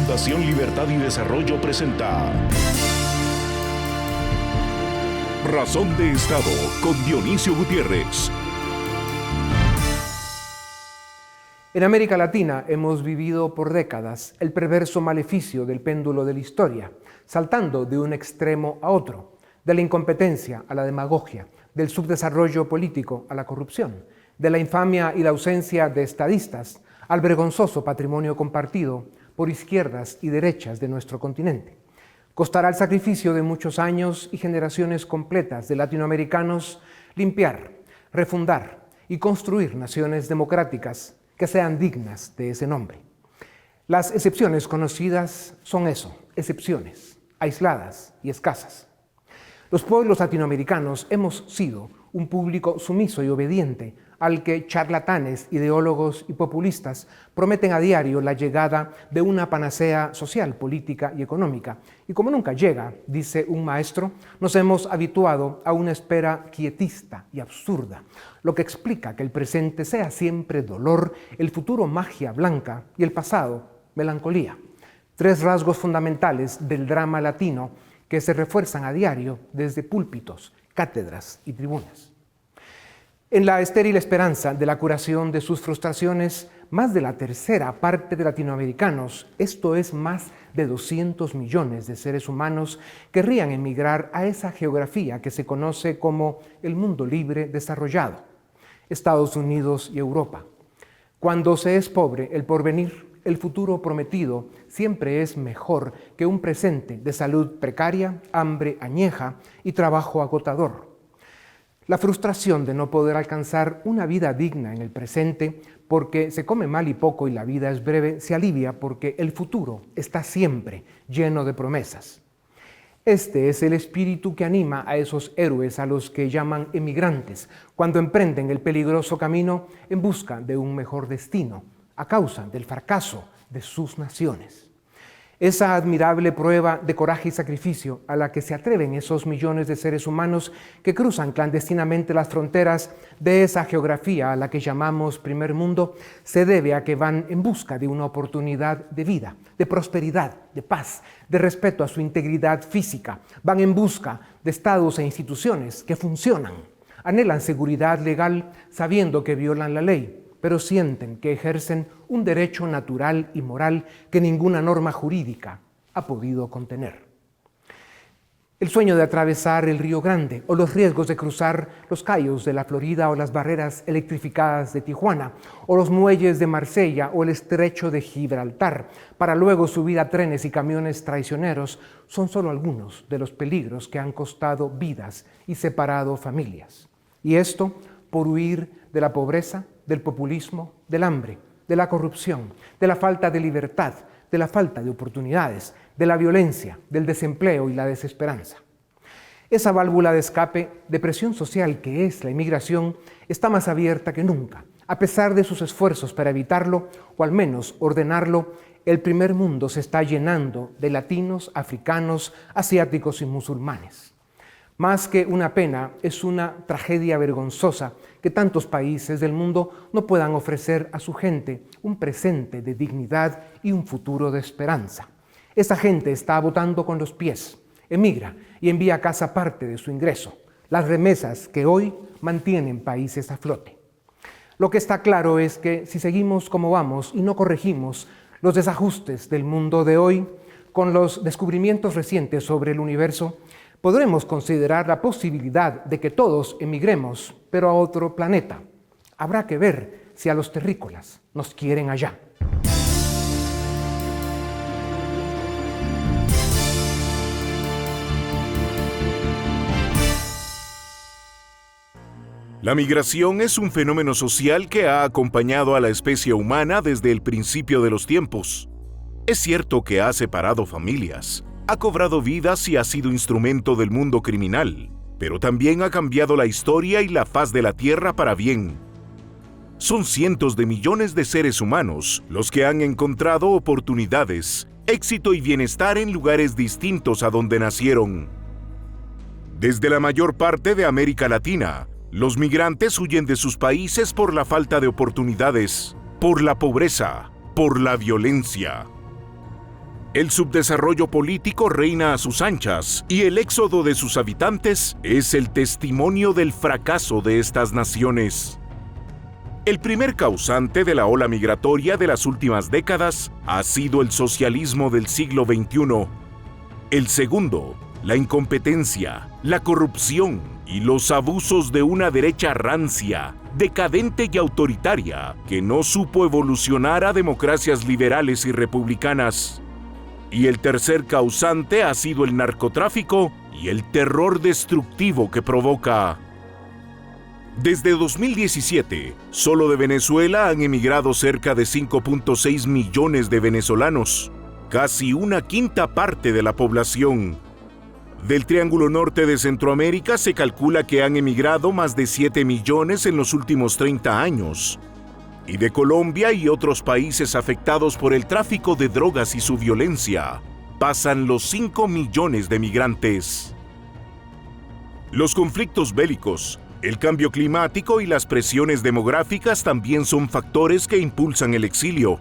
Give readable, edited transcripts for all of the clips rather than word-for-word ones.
Fundación Libertad y Desarrollo presenta Razón de Estado con Dionisio Gutiérrez. En América Latina hemos vivido por décadas el perverso maleficio del péndulo de la historia, saltando de un extremo a otro, de la incompetencia a la demagogia, del subdesarrollo político a la corrupción, de la infamia y la ausencia de estadistas al vergonzoso patrimonio compartido por izquierdas y derechas de nuestro continente. Costará el sacrificio de muchos años y generaciones completas de latinoamericanos limpiar, refundar y construir naciones democráticas que sean dignas de ese nombre. Las excepciones conocidas son eso, excepciones, aisladas y escasas. Los pueblos latinoamericanos hemos sido un público sumiso y obediente al que charlatanes, ideólogos y populistas prometen a diario la llegada de una panacea social, política y económica. Y como nunca llega, dice un maestro, nos hemos habituado a una espera quietista y absurda, lo que explica que el presente sea siempre dolor, el futuro magia blanca y el pasado melancolía. Tres rasgos fundamentales del drama latino que se refuerzan a diario desde púlpitos, cátedras y tribunas. En la estéril esperanza de la curación de sus frustraciones, más de la tercera parte de latinoamericanos, esto es más de 200 millones de seres humanos, querrían emigrar a esa geografía que se conoce como el mundo libre desarrollado, Estados Unidos y Europa. Cuando se es pobre, el porvenir, el futuro prometido, siempre es mejor que un presente de salud precaria, hambre añeja y trabajo agotador. La frustración de no poder alcanzar una vida digna en el presente porque se come mal y poco y la vida es breve, se alivia porque el futuro está siempre lleno de promesas. Este es el espíritu que anima a esos héroes a los que llaman emigrantes cuando emprenden el peligroso camino en busca de un mejor destino a causa del fracaso de sus naciones. Esa admirable prueba de coraje y sacrificio a la que se atreven esos millones de seres humanos que cruzan clandestinamente las fronteras de esa geografía a la que llamamos primer mundo, se debe a que van en busca de una oportunidad de vida, de prosperidad, de paz, de respeto a su integridad física. Van en busca de estados e instituciones que funcionan. Anhelan seguridad legal sabiendo que violan la ley, pero sienten que ejercen un derecho natural y moral que ninguna norma jurídica ha podido contener. El sueño de atravesar el Río Grande o los riesgos de cruzar los cayos de la Florida o las barreras electrificadas de Tijuana o los muelles de Marsella o el estrecho de Gibraltar para luego subir a trenes y camiones traicioneros son solo algunos de los peligros que han costado vidas y separado familias. Y esto por huir de la pobreza, del populismo, del hambre, de la corrupción, de la falta de libertad, de la falta de oportunidades, de la violencia, del desempleo y la desesperanza. Esa válvula de escape de presión social que es la inmigración está más abierta que nunca. A pesar de sus esfuerzos para evitarlo, o al menos ordenarlo, el primer mundo se está llenando de latinos, africanos, asiáticos y musulmanes. Más que una pena, es una tragedia vergonzosa que tantos países del mundo no puedan ofrecer a su gente un presente de dignidad y un futuro de esperanza. Esa gente está votando con los pies, emigra y envía a casa parte de su ingreso, las remesas que hoy mantienen países a flote. Lo que está claro es que si seguimos como vamos y no corregimos los desajustes del mundo de hoy, con los descubrimientos recientes sobre el universo, podremos considerar la posibilidad de que todos emigremos, pero a otro planeta. Habrá que ver si a los terrícolas nos quieren allá. La migración es un fenómeno social que ha acompañado a la especie humana desde el principio de los tiempos. Es cierto que ha separado familias, ha cobrado vidas y ha sido instrumento del mundo criminal, pero también ha cambiado la historia y la faz de la Tierra para bien. Son cientos de millones de seres humanos los que han encontrado oportunidades, éxito y bienestar en lugares distintos a donde nacieron. Desde la mayor parte de América Latina, los migrantes huyen de sus países por la falta de oportunidades, por la pobreza, por la violencia. El subdesarrollo político reina a sus anchas y el éxodo de sus habitantes es el testimonio del fracaso de estas naciones. El primer causante de la ola migratoria de las últimas décadas ha sido el socialismo del siglo XXI. El segundo, la incompetencia, la corrupción y los abusos de una derecha rancia, decadente y autoritaria que no supo evolucionar a democracias liberales y republicanas. Y el tercer causante ha sido el narcotráfico y el terror destructivo que provoca. Desde 2017, solo de Venezuela han emigrado cerca de 5.6 millones de venezolanos, casi una quinta parte de la población. Del Triángulo Norte de Centroamérica se calcula que han emigrado más de 7 millones en los últimos 30 años. Y de Colombia y otros países afectados por el tráfico de drogas y su violencia, pasan los 5 millones de migrantes. Los conflictos bélicos, el cambio climático y las presiones demográficas también son factores que impulsan el exilio.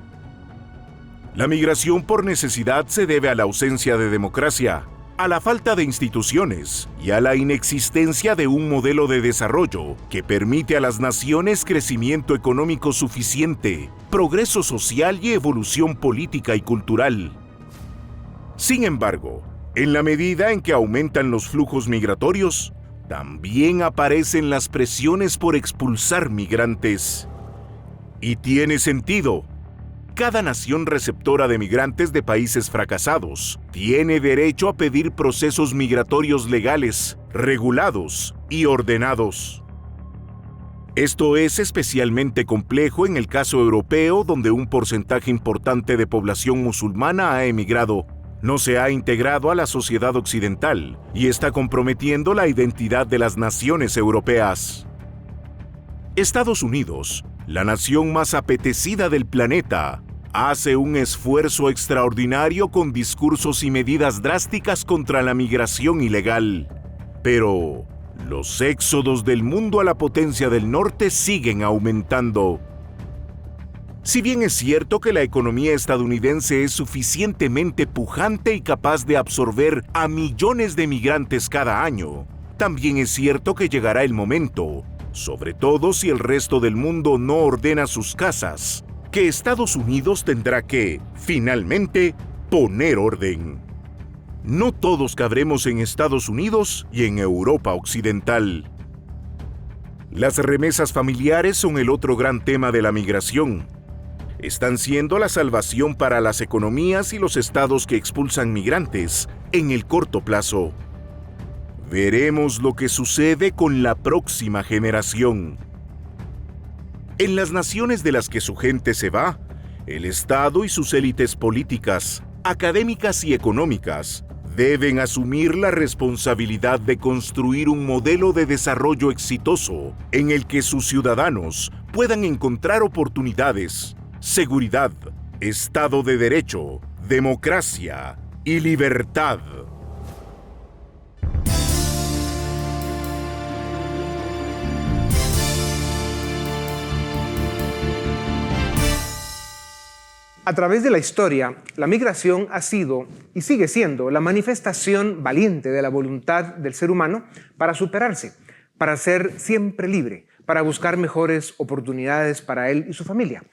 La migración por necesidad se debe a la ausencia de democracia, a la falta de instituciones y a la inexistencia de un modelo de desarrollo que permite a las naciones crecimiento económico suficiente, progreso social y evolución política y cultural. Sin embargo, en la medida en que aumentan los flujos migratorios, también aparecen las presiones por expulsar migrantes. Y tiene sentido. Cada nación receptora de migrantes de países fracasados tiene derecho a pedir procesos migratorios legales, regulados y ordenados. Esto es especialmente complejo en el caso europeo, donde un porcentaje importante de población musulmana ha emigrado, no se ha integrado a la sociedad occidental y está comprometiendo la identidad de las naciones europeas. Estados Unidos, la nación más apetecida del planeta, hace un esfuerzo extraordinario con discursos y medidas drásticas contra la migración ilegal. Pero los éxodos del mundo a la potencia del norte siguen aumentando. Si bien es cierto que la economía estadounidense es suficientemente pujante y capaz de absorber a millones de migrantes cada año, también es cierto que llegará el momento, sobre todo si el resto del mundo no ordena sus casas, que Estados Unidos tendrá que, finalmente, poner orden. No todos cabremos en Estados Unidos y en Europa Occidental. Las remesas familiares son el otro gran tema de la migración. Están siendo la salvación para las economías y los estados que expulsan migrantes en el corto plazo. Veremos lo que sucede con la próxima generación. En las naciones de las que su gente se va, el Estado y sus élites políticas, académicas y económicas deben asumir la responsabilidad de construir un modelo de desarrollo exitoso en el que sus ciudadanos puedan encontrar oportunidades, seguridad, Estado de Derecho, democracia y libertad. A través de la historia, la migración ha sido y sigue siendo la manifestación valiente de la voluntad del ser humano para superarse, para ser siempre libre, para buscar mejores oportunidades para él y su familia.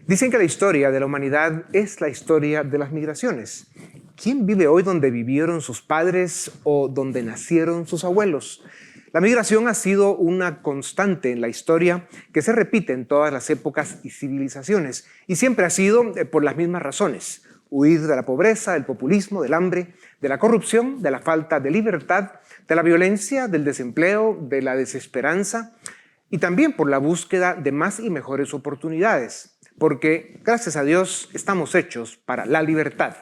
Dicen que la historia de la humanidad es la historia de las migraciones. ¿Quién vive hoy donde vivieron sus padres o donde nacieron sus abuelos? La migración ha sido una constante en la historia que se repite en todas las épocas y civilizaciones, y siempre ha sido por las mismas razones: huir de la pobreza, del populismo, del hambre, de la corrupción, de la falta de libertad, de la violencia, del desempleo, de la desesperanza, y también por la búsqueda de más y mejores oportunidades, porque gracias a Dios estamos hechos para la libertad.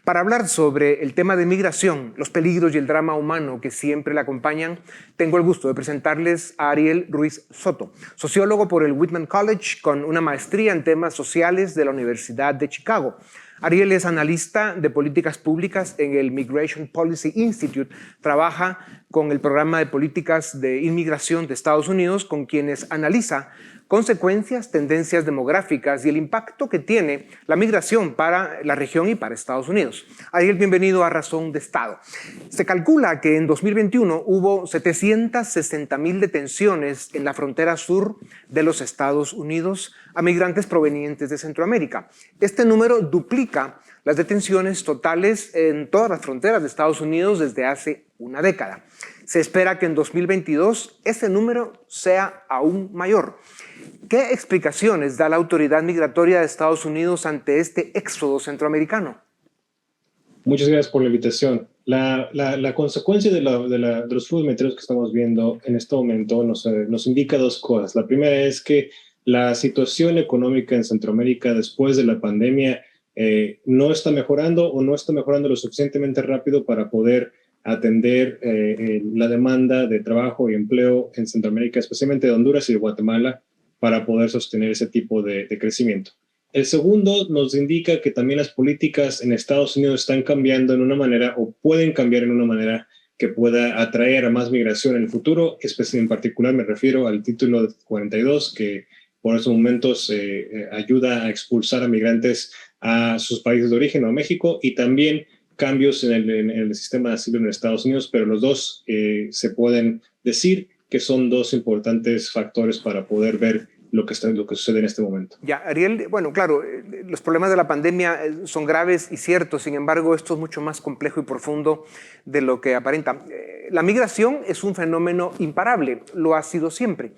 Para hablar sobre el tema de migración, los peligros y el drama humano que siempre la acompañan, tengo el gusto de presentarles a Ariel Ruiz Soto, sociólogo por el Whitman College con una maestría en temas sociales de la Universidad de Chicago. Ariel es analista de políticas públicas en el Migration Policy Institute. Trabaja con el programa de políticas de inmigración de Estados Unidos, con quienes analiza consecuencias, tendencias demográficas y el impacto que tiene la migración para la región y para Estados Unidos. Ariel, bienvenido a Razón de Estado. Se calcula que en 2021 hubo 760,000 detenciones en la frontera sur de los Estados Unidos a migrantes provenientes de Centroamérica. Este número duplica las detenciones totales en todas las fronteras de Estados Unidos desde hace una década. Se espera que en 2022 ese número sea aún mayor. ¿Qué explicaciones da la autoridad migratoria de Estados Unidos ante este éxodo centroamericano? Muchas gracias por la invitación. La consecuencia de los flujos migratorios que estamos viendo en este momento nos indica dos cosas. La primera es que la situación económica en Centroamérica después de la pandemia no está mejorando o no está mejorando lo suficientemente rápido para poder atender la demanda de trabajo y empleo en Centroamérica, especialmente de Honduras y de Guatemala, para poder sostener ese tipo de crecimiento. El segundo nos indica que también las políticas en Estados Unidos están cambiando en una manera o pueden cambiar en una manera que pueda atraer a más migración en el futuro. En particular me refiero al título 42, que por esos momentos ayuda a expulsar a migrantes a sus países de origen o a México, y también cambios en el sistema de asilo en Estados Unidos, pero los dos se pueden decir que son dos importantes factores para poder ver lo que sucede en este momento. Ya, Ariel, bueno, claro, los problemas de la pandemia son graves y ciertos, sin embargo, esto es mucho más complejo y profundo de lo que aparenta. La migración es un fenómeno imparable, lo ha sido siempre.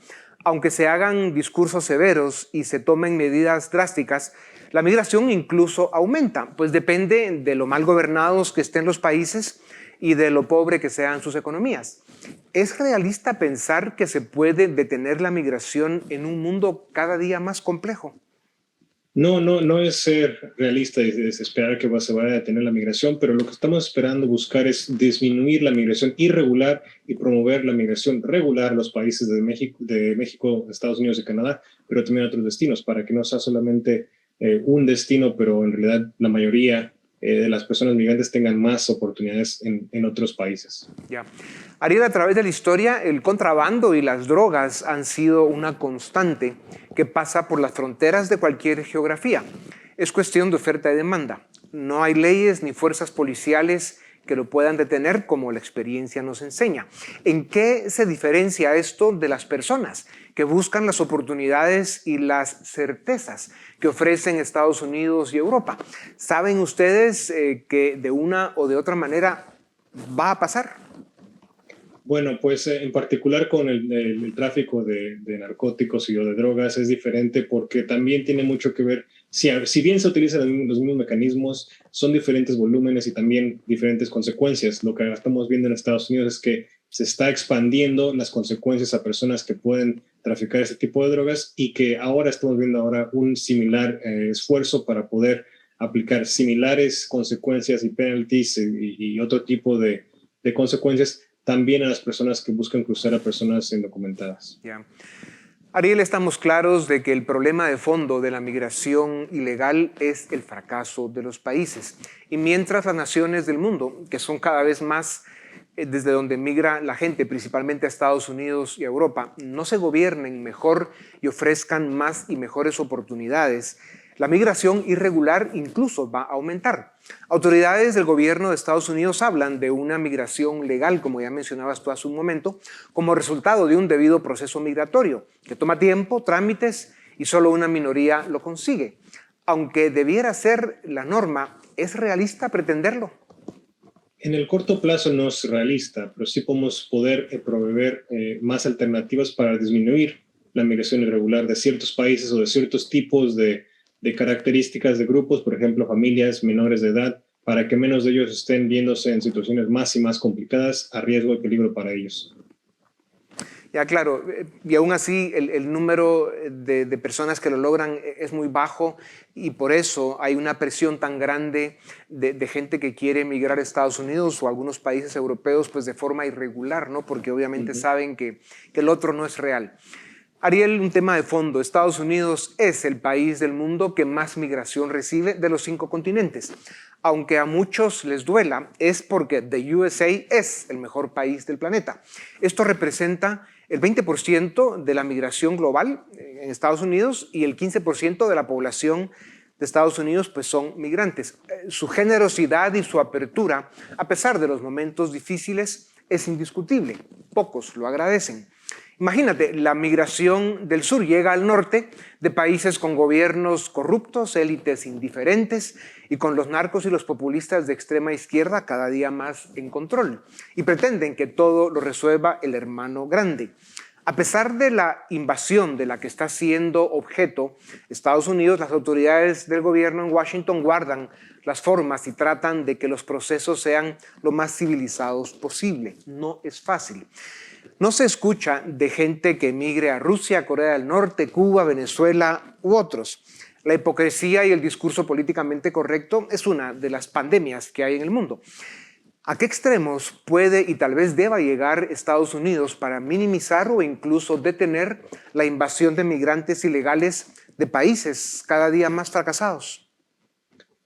Aunque se hagan discursos severos y se tomen medidas drásticas, la migración incluso aumenta, pues depende de lo mal gobernados que estén los países y de lo pobre que sean sus economías. ¿Es realista pensar que se puede detener la migración en un mundo cada día más complejo? No es ser realista y es esperar que se vaya a detener la migración, pero lo que estamos esperando buscar es disminuir la migración irregular y promover la migración regular a los países de México, Estados Unidos y Canadá, pero también a otros destinos, para que no sea solamente un destino, pero en realidad la mayoría de las personas migrantes tengan más oportunidades en otros países. Ya. Ariel, a través de la historia, el contrabando y las drogas han sido una constante que pasa por las fronteras de cualquier geografía. Es cuestión de oferta y demanda. No hay leyes ni fuerzas policiales que lo puedan detener, como la experiencia nos enseña. ¿En qué se diferencia esto de las personas que buscan las oportunidades y las certezas que ofrecen Estados Unidos y Europa? ¿Saben ustedes que de una o de otra manera va a pasar? Bueno, pues en particular con el tráfico de narcóticos y o de drogas es diferente porque también tiene mucho que ver, si bien se utilizan los mismos mecanismos, son diferentes volúmenes y también diferentes consecuencias. Lo que estamos viendo en Estados Unidos es que se está expandiendo las consecuencias a personas que pueden traficar este tipo de drogas y que ahora estamos viendo un similar esfuerzo para poder aplicar similares consecuencias y penalties y otro tipo de consecuencias también a las personas que buscan cruzar a personas indocumentadas. Yeah. Ariel, estamos claros de que el problema de fondo de la migración ilegal es el fracaso de los países. Y mientras las naciones del mundo, que son cada vez más desde donde migra la gente, principalmente a Estados Unidos y a Europa, no se gobiernen mejor y ofrezcan más y mejores oportunidades, la migración irregular incluso va a aumentar. Autoridades del gobierno de Estados Unidos hablan de una migración legal, como ya mencionabas tú hace un momento, como resultado de un debido proceso migratorio, que toma tiempo, trámites y solo una minoría lo consigue. Aunque debiera ser la norma, ¿es realista pretenderlo? En el corto plazo no es realista, pero sí podemos poder proveer más alternativas para disminuir la migración irregular de ciertos países o de ciertos tipos de características de grupos, por ejemplo, familias menores de edad, para que menos de ellos estén viéndose en situaciones más y más complicadas, a riesgo y peligro para ellos. Ya, claro, y aún así el número de personas que lo logran es muy bajo y por eso hay una presión tan grande de gente que quiere emigrar a Estados Unidos o a algunos países europeos pues de forma irregular, ¿no? Porque obviamente saben que el otro no es real. Ariel, un tema de fondo. Estados Unidos es el país del mundo que más migración recibe de los 5 continentes. Aunque a muchos les duela, es porque the USA es el mejor país del planeta. Esto representa el 20% de la migración global en Estados Unidos y el 15% de la población de Estados Unidos pues son migrantes. Su generosidad y su apertura, a pesar de los momentos difíciles, es indiscutible. Pocos lo agradecen. Imagínate, la migración del sur llega al norte de países con gobiernos corruptos, élites indiferentes y con los narcos y los populistas de extrema izquierda cada día más en control. Y pretenden que todo lo resuelva el hermano grande. A pesar de la invasión de la que está siendo objeto Estados Unidos, las autoridades del gobierno en Washington guardan las formas y tratan de que los procesos sean lo más civilizados posible. No es fácil. No se escucha de gente que emigre a Rusia, Corea del Norte, Cuba, Venezuela u otros. La hipocresía y el discurso políticamente correcto es una de las pandemias que hay en el mundo. ¿A qué extremos puede y tal vez deba llegar Estados Unidos para minimizar o incluso detener la invasión de migrantes ilegales de países cada día más fracasados?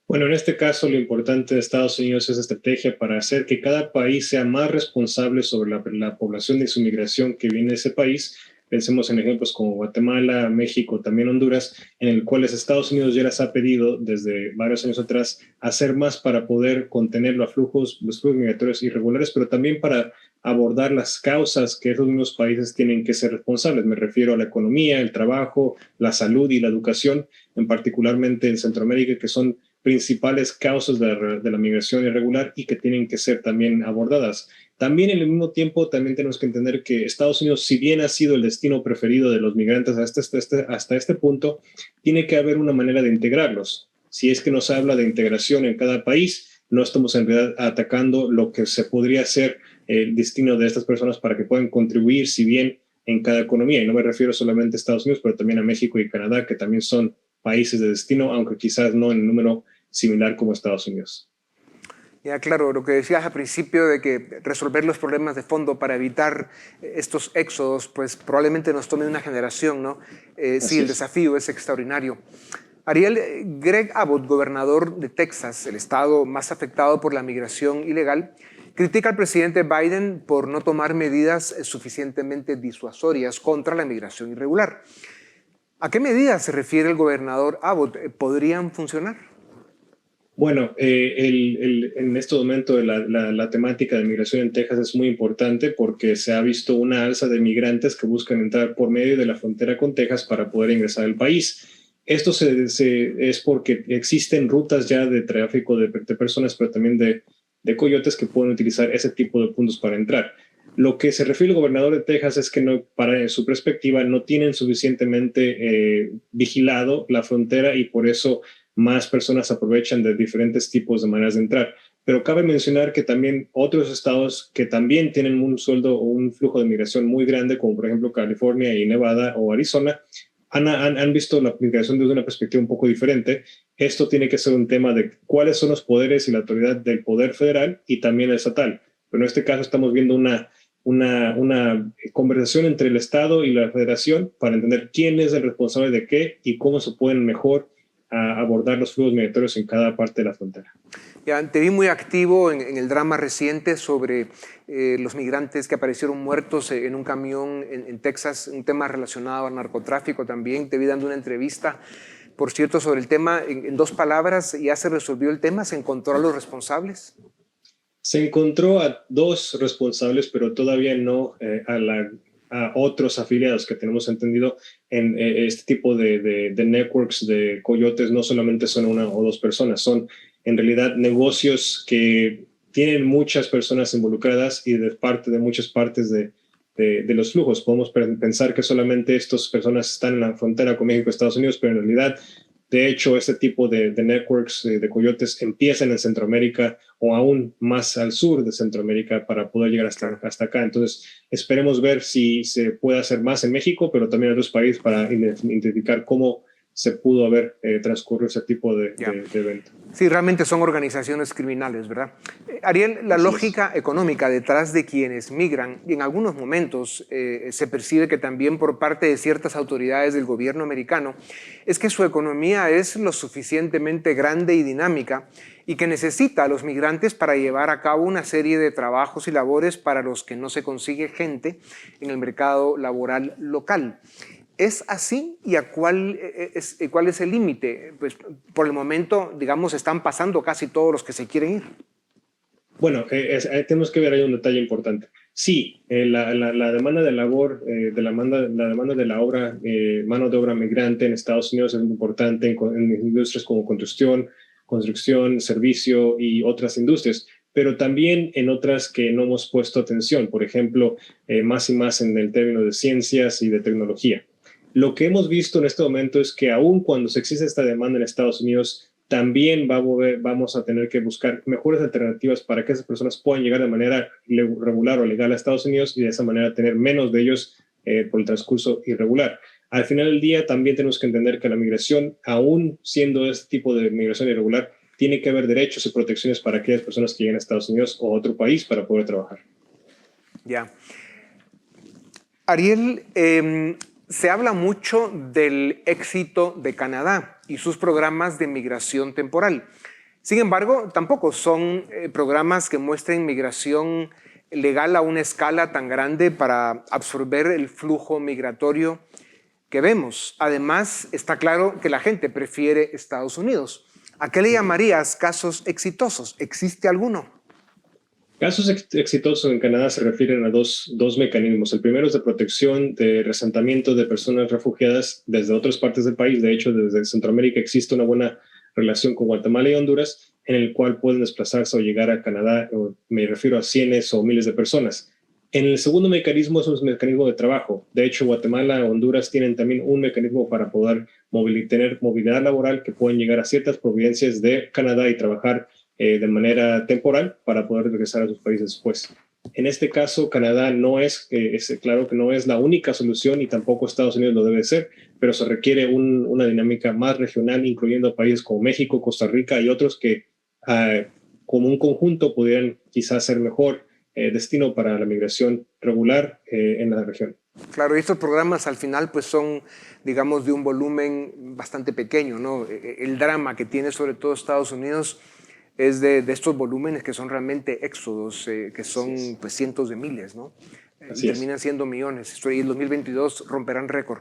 Bueno, en este caso lo importante de Estados Unidos es estrategia para hacer que cada país sea más responsable sobre la población y su migración que viene de ese país. Pensemos en ejemplos como Guatemala, México, también Honduras, en el cual Estados Unidos ya les ha pedido desde varios años atrás hacer más para poder contener los flujos migratorios irregulares, pero también para abordar las causas que esos mismos países tienen que ser responsables. Me refiero a la economía, el trabajo, la salud y la educación, en particularmente en Centroamérica, que son principales causas de la migración irregular y que tienen que ser también abordadas. También en el mismo tiempo, también tenemos que entender que Estados Unidos, si bien ha sido el destino preferido de los migrantes hasta este punto, tiene que haber una manera de integrarlos. Si es que nos habla de integración en cada país, no estamos en realidad atacando lo que se podría ser el destino de estas personas para que puedan contribuir, si bien en cada economía. Y no me refiero solamente a Estados Unidos, pero también a México y Canadá, que también son países de destino, aunque quizás no en número similar como Estados Unidos. Ya, claro, lo que decías al principio de que resolver los problemas de fondo para evitar estos éxodos, pues probablemente nos tome una generación, ¿no? Sí, el desafío es extraordinario. Ariel, Greg Abbott, gobernador de Texas, el estado más afectado por la migración ilegal, critica al presidente Biden por no tomar medidas suficientemente disuasorias contra la migración irregular. ¿A qué medidas se refiere el gobernador Abbott? ¿Podrían funcionar? Bueno, en este momento la temática de migración en Texas es muy importante porque se ha visto una alza de migrantes que buscan entrar por medio de la frontera con Texas para poder ingresar al país. Esto es porque existen rutas ya de tráfico de personas, pero también de coyotes que pueden utilizar ese tipo de puntos para entrar. Lo que se refiere al gobernador de Texas es que no, para su perspectiva no tienen suficientemente vigilado la frontera y por eso más personas aprovechan de diferentes tipos de maneras de entrar. Pero cabe mencionar que también otros estados que también tienen un sueldo o un flujo de migración muy grande, como por ejemplo California y Nevada o Arizona, han visto la migración desde una perspectiva un poco diferente. Esto tiene que ser un tema de cuáles son los poderes y la autoridad del poder federal y también el estatal. Pero en este caso estamos viendo una conversación entre el Estado y la Federación para entender quién es el responsable de qué y cómo se pueden mejor abordar los flujos migratorios en cada parte de la frontera. Ya, te vi muy activo en el drama reciente sobre los migrantes que aparecieron muertos en un camión en Texas, un tema relacionado al narcotráfico también. Te vi dando una entrevista, por cierto, sobre el tema. En dos palabras, ¿ya se resolvió el tema? ¿Se encontró a los responsables? Se encontró a dos responsables, pero todavía no a otros afiliados que tenemos entendido en este tipo de networks de coyotes. No solamente son una o dos personas, son en realidad negocios que tienen muchas personas involucradas y de parte de muchas partes de los flujos. Podemos pensar que solamente estas personas están en la frontera con México y Estados Unidos, pero en realidad, de hecho, este tipo de networks de coyotes empiezan en Centroamérica o aún más al sur de Centroamérica para poder llegar hasta acá. Entonces, esperemos ver si se puede hacer más en México, pero también en otros países para identificar cómo se pudo haber transcurrido ese tipo de evento. Sí, realmente son organizaciones criminales, ¿verdad? Ariel, la lógica económica detrás de quienes migran, y en algunos momentos se percibe que también por parte de ciertas autoridades del gobierno americano, es que su economía es lo suficientemente grande y dinámica y que necesita a los migrantes para llevar a cabo una serie de trabajos y labores para los que no se consigue gente en el mercado laboral local. ¿Es así? ¿Y cuál es el límite? Pues por el momento, digamos, están pasando casi todos los que se quieren ir. Bueno, tenemos que ver ahí un detalle importante. Sí, la demanda de labor, la demanda de la obra, mano de obra migrante en Estados Unidos es muy importante en industrias como construcción, servicio y otras industrias, pero también en otras que no hemos puesto atención, por ejemplo, más y más en el término de ciencias y de tecnología. Lo que hemos visto en este momento es que aun cuando se existe esta demanda en Estados Unidos, también vamos a tener que buscar mejores alternativas para que esas personas puedan llegar de manera regular o legal a Estados Unidos y de esa manera tener menos de ellos por el transcurso irregular. Al final del día también tenemos que entender que la migración, aún siendo este tipo de migración irregular, tiene que haber derechos y protecciones para aquellas personas que lleguen a Estados Unidos o a otro país para poder trabajar. Ya. Ariel, se habla mucho del éxito de Canadá y sus programas de migración temporal. Sin embargo, tampoco son programas que muestren migración legal a una escala tan grande para absorber el flujo migratorio que vemos. Además, está claro que la gente prefiere Estados Unidos. ¿A qué le llamarías casos exitosos? ¿Existe alguno? Casos exitosos en Canadá se refieren a dos mecanismos. El primero es de protección de resentamiento de personas refugiadas desde otras partes del país. De hecho, desde Centroamérica existe una buena relación con Guatemala y Honduras, en el cual pueden desplazarse o llegar a Canadá, me refiero a cientos o miles de personas. En el segundo mecanismo es un mecanismo de trabajo. De hecho, Guatemala y Honduras tienen también un mecanismo para poder tener movilidad laboral, que pueden llegar a ciertas provincias de Canadá y trabajar de manera temporal para poder regresar a sus países después. En este caso, Canadá claro que no es la única solución y tampoco Estados Unidos lo debe ser, pero se requiere una dinámica más regional, incluyendo países como México, Costa Rica y otros que como un conjunto pudieran quizás ser mejor destino para la migración regular en la región. Claro, y estos programas al final pues son, digamos, de un volumen bastante pequeño, ¿no? El drama que tiene sobre todo Estados Unidos es de estos volúmenes que son realmente éxodos, que son pues cientos de miles, ¿no? Terminan siendo millones. Y el 2022 romperán récord.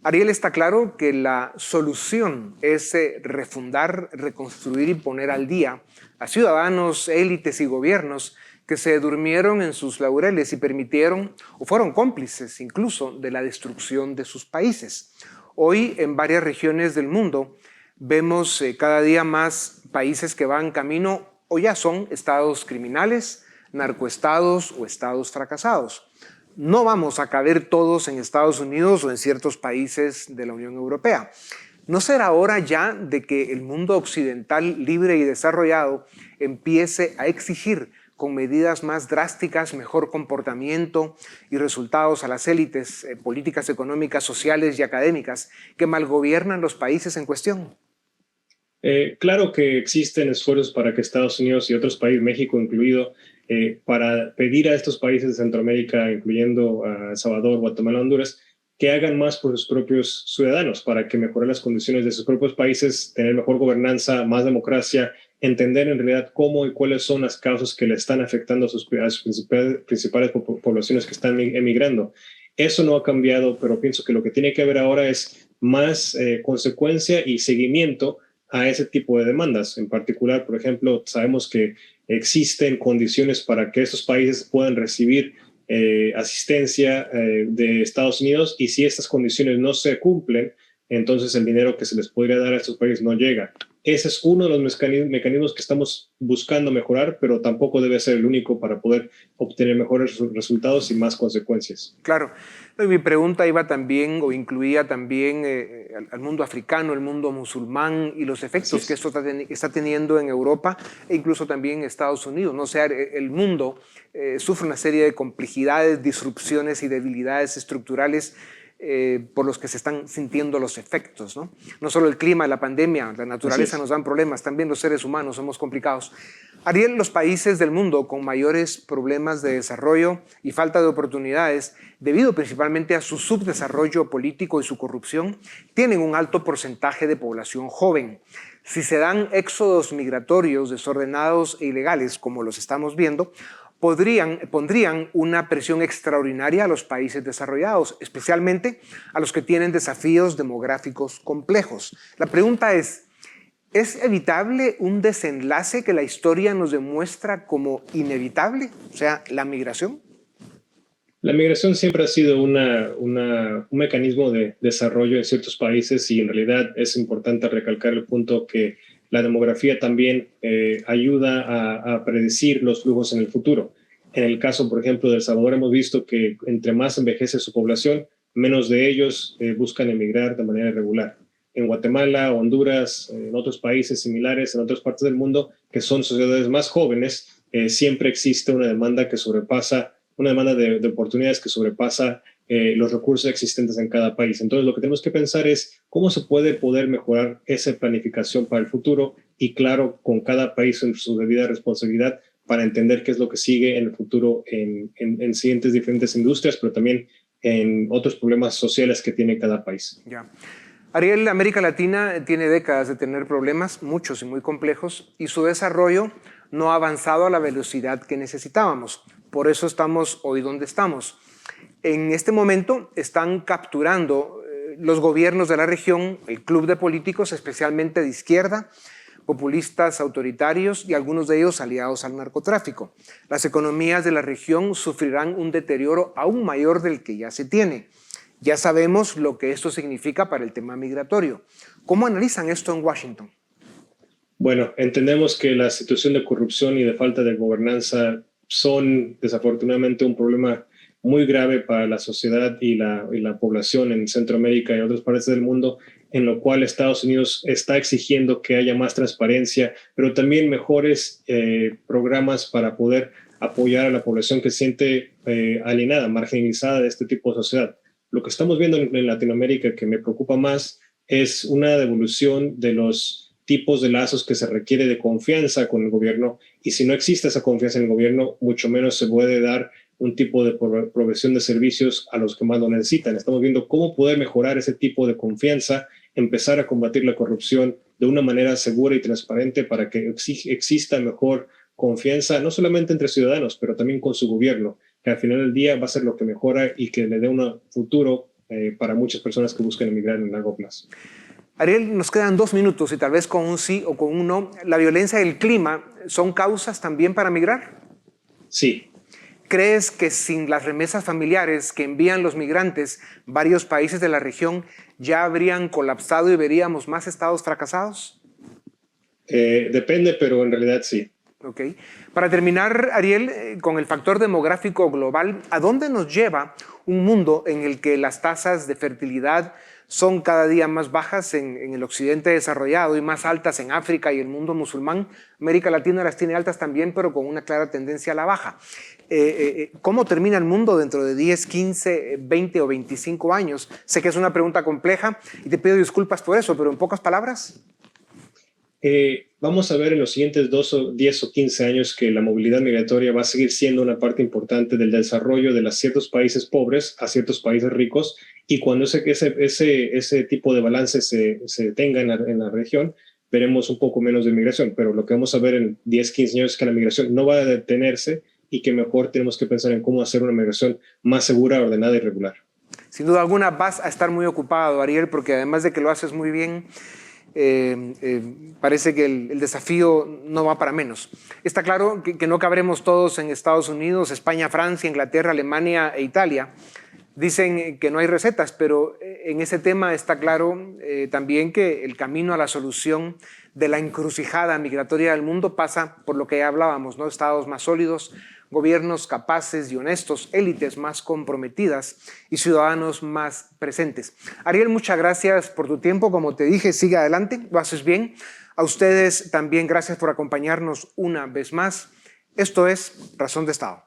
Ariel, está claro que la solución es refundar, reconstruir y poner al día a ciudadanos, élites y gobiernos que se durmieron en sus laureles y permitieron o fueron cómplices incluso de la destrucción de sus países. Hoy en varias regiones del mundo vemos cada día más países que van camino o ya son estados criminales, narcoestados o estados fracasados. No vamos a caber todos en Estados Unidos o en ciertos países de la Unión Europea. ¿No será hora ya de que el mundo occidental libre y desarrollado empiece a exigir con medidas más drásticas, mejor comportamiento y resultados a las élites políticas, económicas, sociales y académicas que malgobiernan los países en cuestión? Claro que existen esfuerzos para que Estados Unidos y otros países, México incluido, para pedir a estos países de Centroamérica, incluyendo a El Salvador, Guatemala, Honduras, que hagan más por sus propios ciudadanos, para que mejoren las condiciones de sus propios países, tener mejor gobernanza, más democracia, entender en realidad cómo y cuáles son las causas que le están afectando a sus principales poblaciones que están emigrando. Eso no ha cambiado, pero pienso que lo que tiene que haber ahora es más consecuencia y seguimiento a ese tipo de demandas. En particular, por ejemplo, sabemos que existen condiciones para que estos países puedan recibir asistencia de Estados Unidos, y si estas condiciones no se cumplen, entonces el dinero que se les podría dar a estos países no llega. Ese es uno de los mecanismos que estamos buscando mejorar, pero tampoco debe ser el único para poder obtener mejores resultados y más consecuencias. Claro. Mi pregunta iba también o incluía también al mundo africano, el mundo musulmán y los efectos que esto está teniendo en Europa e incluso también en Estados Unidos. ¿No? O sea, el mundo sufre una serie de complejidades, disrupciones y debilidades estructurales por los que se están sintiendo los efectos, ¿no? No solo el clima, la pandemia, la naturaleza nos dan problemas, también los seres humanos somos complicados. Ariel, los países del mundo con mayores problemas de desarrollo y falta de oportunidades, debido principalmente a su subdesarrollo político y su corrupción, tienen un alto porcentaje de población joven. Si se dan éxodos migratorios desordenados e ilegales, como los estamos viendo, pondrían una presión extraordinaria a los países desarrollados, especialmente a los que tienen desafíos demográficos complejos. La pregunta ¿es evitable un desenlace que la historia nos demuestra como inevitable? O sea, la migración. La migración siempre ha sido un mecanismo de desarrollo en ciertos países y en realidad es importante recalcar el punto que la demografía también ayuda a predecir los flujos en el futuro. En el caso, por ejemplo, de El Salvador, hemos visto que entre más envejece su población, menos de ellos buscan emigrar de manera irregular. En Guatemala, Honduras, en otros países similares, en otras partes del mundo, que son sociedades más jóvenes, siempre existe una demanda que sobrepasa, una demanda de oportunidades que sobrepasa los recursos existentes en cada país. Entonces, lo que tenemos que pensar es cómo se puede mejorar esa planificación para el futuro y, claro, con cada país en su debida responsabilidad para entender qué es lo que sigue en el futuro en siguientes diferentes industrias, pero también en otros problemas sociales que tiene cada país. Ya. Ariel, América Latina tiene décadas de tener problemas, muchos y muy complejos, y su desarrollo no ha avanzado a la velocidad que necesitábamos. Por eso estamos hoy donde estamos. En este momento están capturando los gobiernos de la región, el club de políticos, especialmente de izquierda, populistas autoritarios y algunos de ellos aliados al narcotráfico. Las economías de la región sufrirán un deterioro aún mayor del que ya se tiene. Ya sabemos lo que esto significa para el tema migratorio. ¿Cómo analizan esto en Washington? Bueno, entendemos que la situación de corrupción y de falta de gobernanza son desafortunadamente un problema muy grave para la sociedad y la población en Centroamérica y otras partes del mundo, en lo cual Estados Unidos está exigiendo que haya más transparencia, pero también mejores programas para poder apoyar a la población que se siente alienada, marginalizada de este tipo de sociedad. Lo que estamos viendo en Latinoamérica que me preocupa más es una devolución de los tipos de lazos que se requiere de confianza con el gobierno, y si no existe esa confianza en el gobierno, mucho menos se puede dar un tipo de provisión de servicios a los que más lo necesitan. Estamos viendo cómo poder mejorar ese tipo de confianza, empezar a combatir la corrupción de una manera segura y transparente para que exista mejor confianza, no solamente entre ciudadanos, pero también con su gobierno, que al final del día va a ser lo que mejora y que le dé un futuro para muchas personas que buscan emigrar en largo plazo. Ariel, nos quedan 2 minutos y tal vez con un sí o con un no. ¿La violencia y el clima son causas también para migrar? Sí. ¿Crees que sin las remesas familiares que envían los migrantes, varios países de la región ya habrían colapsado y veríamos más estados fracasados? Depende, pero en realidad sí. Okay. Para terminar, Ariel, con el factor demográfico global, ¿a dónde nos lleva un mundo en el que las tasas de fertilidad son cada día más bajas en el occidente desarrollado y más altas en África y el mundo musulmán? América Latina las tiene altas también, pero con una clara tendencia a la baja. ¿Cómo termina el mundo dentro de 10, 15, 20 o 25 años? Sé que es una pregunta compleja y te pido disculpas por eso, pero en pocas palabras. Vamos a ver en los siguientes 10 o 15 años que la movilidad migratoria va a seguir siendo una parte importante del desarrollo de ciertos países pobres a ciertos países ricos, y cuando ese tipo de balance se tenga en la región, veremos un poco menos de migración, pero lo que vamos a ver en 10, 15 años es que la migración no va a detenerse y que mejor tenemos que pensar en cómo hacer una migración más segura, ordenada y regular. Sin duda alguna vas a estar muy ocupado, Ariel, porque además de que lo haces muy bien, parece que el desafío no va para menos. Está claro que no cabremos todos en Estados Unidos, España, Francia, Inglaterra, Alemania e Italia. Dicen que no hay recetas, pero en ese tema está claro también que el camino a la solución de la encrucijada migratoria del mundo pasa por lo que ya hablábamos, ¿no? Estados más sólidos, gobiernos capaces y honestos, élites más comprometidas y ciudadanos más presentes. Ariel, muchas gracias por tu tiempo. Como te dije, sigue adelante, lo haces bien. A ustedes también gracias por acompañarnos una vez más. Esto es Razón de Estado.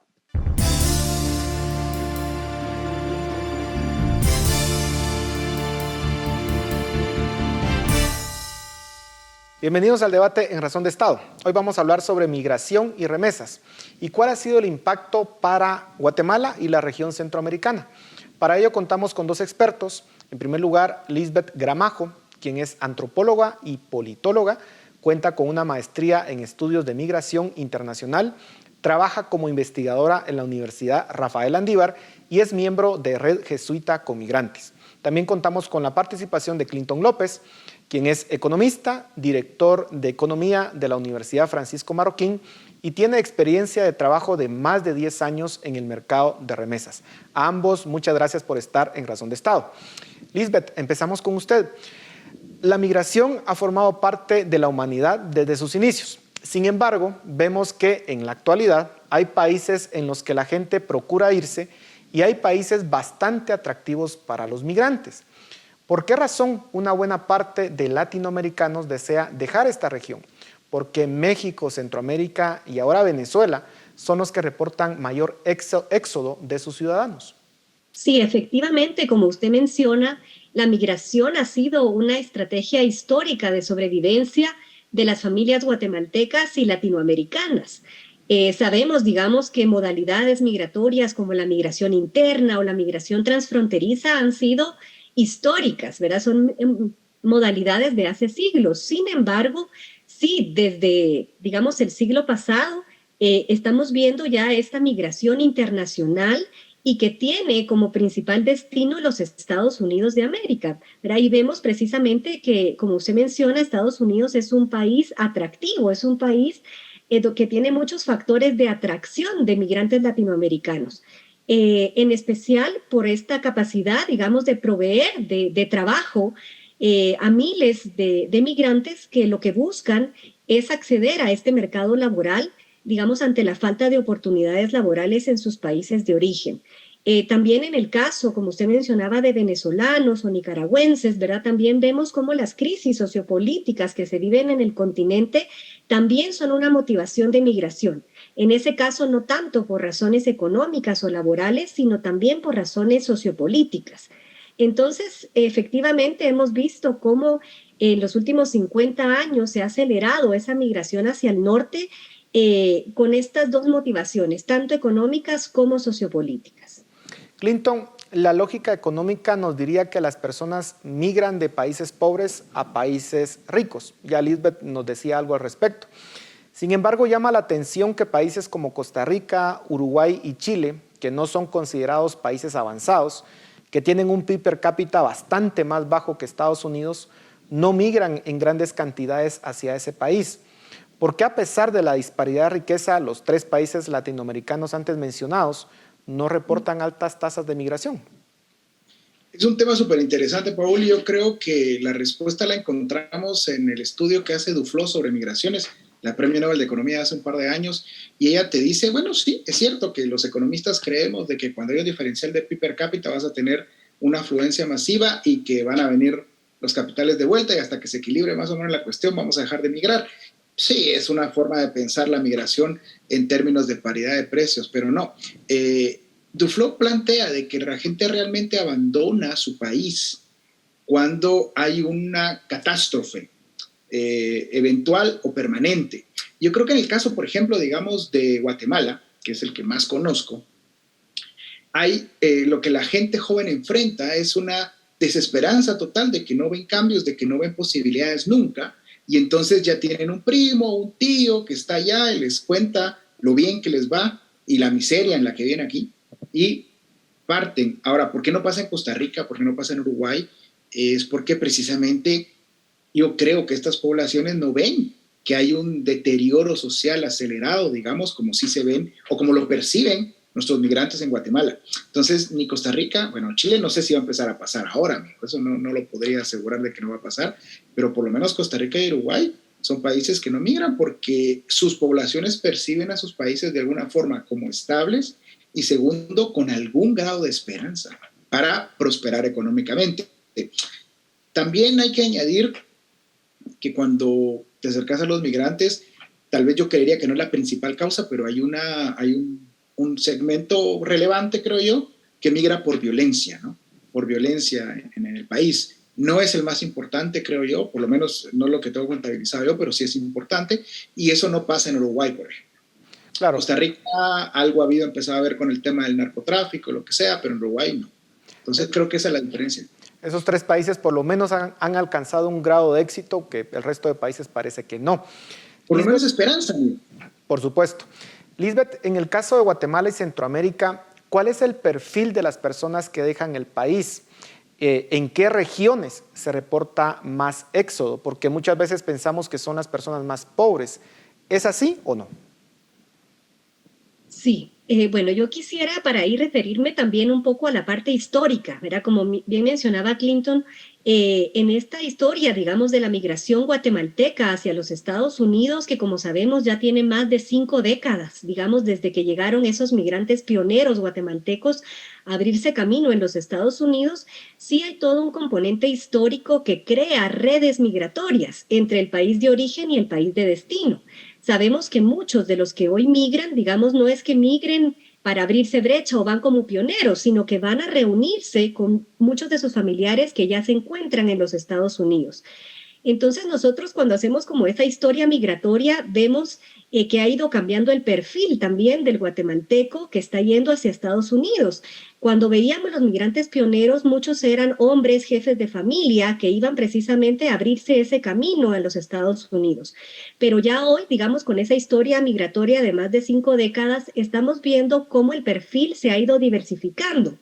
Bienvenidos al debate en Razón de Estado. Hoy vamos a hablar sobre migración y remesas y cuál ha sido el impacto para Guatemala y la región centroamericana. Para ello contamos con dos expertos. En primer lugar, Lisbeth Gramajo, quien es antropóloga y politóloga, cuenta con una maestría en estudios de migración internacional, trabaja como investigadora en la Universidad Rafael Andívar y es miembro de Red Jesuita con Migrantes. También contamos con la participación de Clinton López, quien es economista, director de Economía de la Universidad Francisco Marroquín y tiene experiencia de trabajo de más de 10 años en el mercado de remesas. A ambos, muchas gracias por estar en Razón de Estado. Lisbeth, empezamos con usted. La migración ha formado parte de la humanidad desde sus inicios. Sin embargo, vemos que en la actualidad hay países en los que la gente procura irse y hay países bastante atractivos para los migrantes. ¿Por qué razón una buena parte de latinoamericanos desea dejar esta región? Porque México, Centroamérica y ahora Venezuela son los que reportan mayor éxodo de sus ciudadanos. Sí, efectivamente, como usted menciona, la migración ha sido una estrategia histórica de sobrevivencia de las familias guatemaltecas y latinoamericanas. Sabemos, digamos, que modalidades migratorias como la migración interna o la migración transfronteriza han sido históricas, ¿verdad? Son modalidades de hace siglos. Sin embargo, sí, desde, digamos, el siglo pasado, estamos viendo ya esta migración internacional y que tiene como principal destino los Estados Unidos de América, ¿verdad? Y vemos precisamente que, como usted menciona, Estados Unidos es un país atractivo, es un país que tiene muchos factores de atracción de migrantes latinoamericanos. En especial por esta capacidad, digamos, de proveer de trabajo a miles de migrantes que lo que buscan es acceder a este mercado laboral, digamos, ante la falta de oportunidades laborales en sus países de origen. También en el caso, como usted mencionaba, de venezolanos o nicaragüenses, ¿verdad? También vemos cómo las crisis sociopolíticas que se viven en el continente también son una motivación de migración. En ese caso, no tanto por razones económicas o laborales, sino también por razones sociopolíticas. Entonces, efectivamente, hemos visto cómo en los últimos 50 años se ha acelerado esa migración hacia el norte con estas dos motivaciones, tanto económicas como sociopolíticas. Clinton, la lógica económica nos diría que las personas migran de países pobres a países ricos. Ya Lisbeth nos decía algo al respecto. Sin embargo, llama la atención que países como Costa Rica, Uruguay y Chile, que no son considerados países avanzados, que tienen un PIB per cápita bastante más bajo que Estados Unidos, no migran en grandes cantidades hacia ese país. ¿Por qué a pesar de la disparidad de riqueza, los tres países latinoamericanos antes mencionados no reportan altas tasas de migración? Es un tema súper interesante, Paul, y yo creo que la respuesta la encontramos en el estudio que hace Duflo sobre migraciones, la Premio Nobel de Economía hace un par de años, y ella te dice, bueno, sí, es cierto que los economistas creemos de que cuando hay un diferencial de PIB per cápita vas a tener una afluencia masiva y que van a venir los capitales de vuelta y hasta que se equilibre más o menos la cuestión vamos a dejar de migrar. Sí, es una forma de pensar la migración en términos de paridad de precios, pero no. Duflo plantea de que la gente realmente abandona su país cuando hay una catástrofe eventual o permanente. Yo creo que en el caso, por ejemplo, digamos, de Guatemala, que es el que más conozco, hay lo que la gente joven enfrenta es una desesperanza total de que no ven cambios, de que no ven posibilidades nunca, y entonces ya tienen un primo, un tío que está allá y les cuenta lo bien que les va y la miseria en la que viene aquí y parten. Ahora, ¿por qué no pasa en Costa Rica? ¿Por qué no pasa en Uruguay? Es porque precisamente yo creo que estas poblaciones no ven que hay un deterioro social acelerado, digamos, como sí se ven o como lo perciben nuestros migrantes en Guatemala. Entonces, ni Costa Rica, bueno, Chile no sé si va a empezar a pasar ahora, amigo, eso no lo podría asegurar de que no va a pasar, pero por lo menos Costa Rica y Uruguay son países que no migran porque sus poblaciones perciben a sus países de alguna forma como estables y segundo, con algún grado de esperanza para prosperar económicamente. También hay que añadir que cuando te acercas a los migrantes, tal vez yo creería que no es la principal causa, pero hay un segmento relevante, creo yo, que migra por violencia, ¿no? Por violencia en el país. No es el más importante, creo yo, por lo menos no lo que tengo contabilizado yo, pero sí es importante, y eso no pasa en Uruguay, por ejemplo. Claro. Costa Rica algo ha habido, empezado a ver con el tema del narcotráfico, lo que sea, pero en Uruguay no. Entonces creo que esa es la diferencia. Esos 3 países por lo menos han alcanzado un grado de éxito que el resto de países parece que no. Por lo menos esperanza. Por supuesto. Lisbeth, en el caso de Guatemala y Centroamérica, ¿cuál es el perfil de las personas que dejan el país? ¿En qué regiones se reporta más éxodo? Porque muchas veces pensamos que son las personas más pobres. ¿Es así o no? Sí, bueno, yo quisiera para ahí referirme también un poco a la parte histórica, ¿verdad? Como bien mencionaba Clinton, en esta historia, digamos, de la migración guatemalteca hacia los Estados Unidos, que como sabemos ya tiene más de 5 décadas, digamos, desde que llegaron esos migrantes pioneros guatemaltecos a abrirse camino en los Estados Unidos, sí hay todo un componente histórico que crea redes migratorias entre el país de origen y el país de destino. Sabemos que muchos de los que hoy migran, digamos, no es que migren para abrirse brecha o van como pioneros, sino que van a reunirse con muchos de sus familiares que ya se encuentran en los Estados Unidos. Entonces nosotros cuando hacemos como esta historia migratoria vemos que ha ido cambiando el perfil también del guatemalteco que está yendo hacia Estados Unidos. Cuando veíamos los migrantes pioneros, muchos eran hombres, jefes de familia, que iban precisamente a abrirse ese camino a los Estados Unidos. Pero ya hoy, digamos, con esa historia migratoria de más de 5 décadas, estamos viendo cómo el perfil se ha ido diversificando.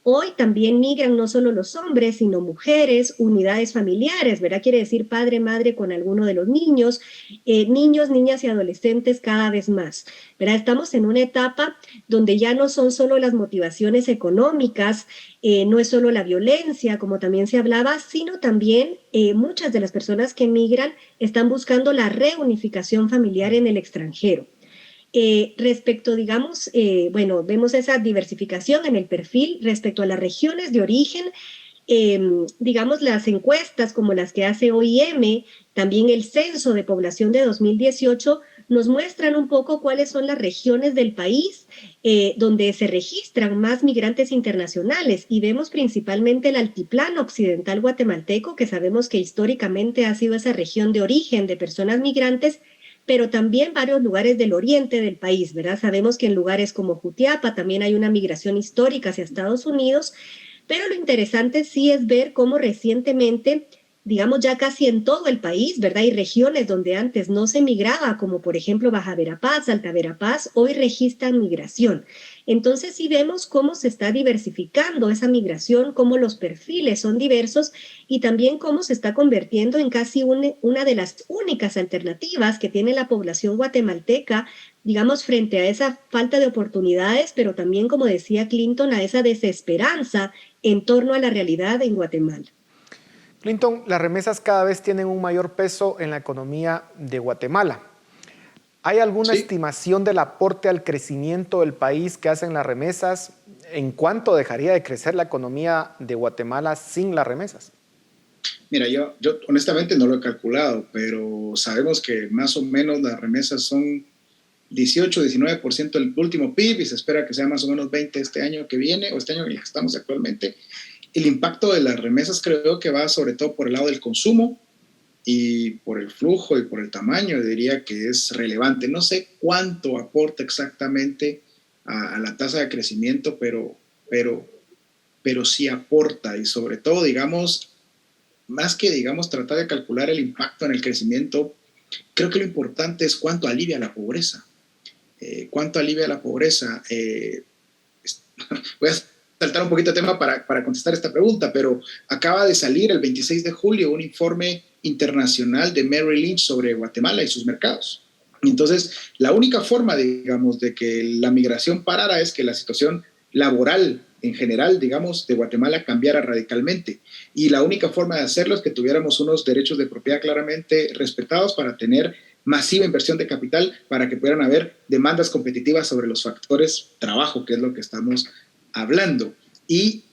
Hoy también migran no solo los hombres, sino mujeres, unidades familiares, ¿verdad? Quiere decir padre, madre con alguno de los niños, niños, niñas y adolescentes cada vez más, ¿verdad? Estamos en una etapa donde ya no son solo las motivaciones económicas, no es solo la violencia, como también se hablaba, sino también muchas de las personas que migran están buscando la reunificación familiar en el extranjero. Respecto, digamos, bueno, vemos esa diversificación en el perfil respecto a las regiones de origen, digamos, las encuestas como las que hace OIM, también el censo de población de 2018, nos muestran un poco cuáles son las regiones del país donde se registran más migrantes internacionales y vemos principalmente el altiplano occidental guatemalteco, que sabemos que históricamente ha sido esa región de origen de personas migrantes, pero también varios lugares del oriente del país, ¿verdad? Sabemos que en lugares como Jutiapa también hay una migración histórica hacia Estados Unidos, pero lo interesante sí es ver cómo recientemente, digamos ya casi en todo el país, ¿verdad? Hay regiones donde antes no se migraba, como por ejemplo Baja Verapaz, Alta Verapaz, hoy registran migración. Entonces sí vemos cómo se está diversificando esa migración, cómo los perfiles son diversos y también cómo se está convirtiendo en casi una de las únicas alternativas que tiene la población guatemalteca, digamos, frente a esa falta de oportunidades, pero también, como decía Clinton, a esa desesperanza en torno a la realidad en Guatemala. Clinton, las remesas cada vez tienen un mayor peso en la economía de Guatemala. ¿Hay alguna estimación del aporte al crecimiento del país que hacen las remesas? ¿En cuánto dejaría de crecer la economía de Guatemala sin las remesas? Mira, yo honestamente no lo he calculado, pero sabemos que más o menos las remesas son 18-19% del último PIB y se espera que sea más o menos 20% este año que viene o este año en el que estamos actualmente. El impacto de las remesas creo que va sobre todo por el lado del consumo y por el flujo y por el tamaño, diría que es relevante. No sé cuánto aporta exactamente a la tasa de crecimiento, pero sí aporta y sobre todo, digamos, más que, digamos, tratar de calcular el impacto en el crecimiento, creo que lo importante es cuánto alivia la pobreza. ¿Cuánto alivia la pobreza? Voy a saltar un poquito de tema para contestar esta pregunta, pero acaba de salir el 26 de julio un informe internacional de Merrill Lynch sobre Guatemala y sus mercados. Entonces, la única forma, digamos, de que la migración parara es que la situación laboral en general, digamos, de Guatemala cambiara radicalmente. Y la única forma de hacerlo es que tuviéramos unos derechos de propiedad claramente respetados para tener masiva inversión de capital, para que pudieran haber demandas competitivas sobre los factores trabajo, que es lo que estamos hablando. Y